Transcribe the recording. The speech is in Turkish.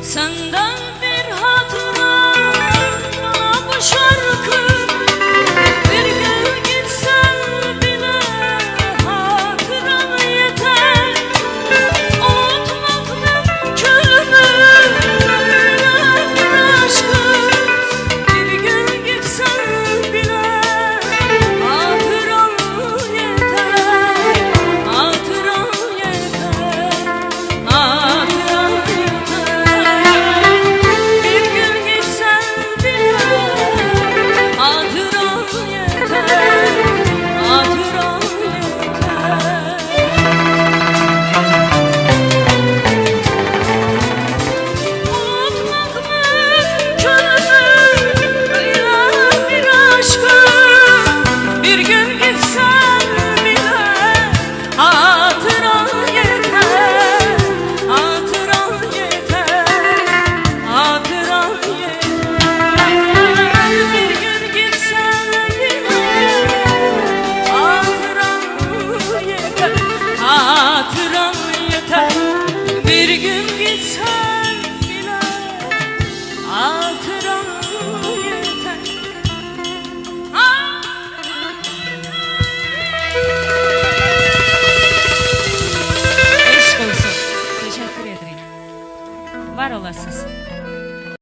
Senden bir hatıra bana bu şarkı. Bir gün gitsen bile hatıran yeter. Unutmak mümkün mü böyle bir aşkı? Bir gün gitsen bile hatıran yeter. Hatıran yeter. Hatıran bir gün gitsen bile hatıran yeter. Aşk olsun. Teşekkür ederim. Var olasınız.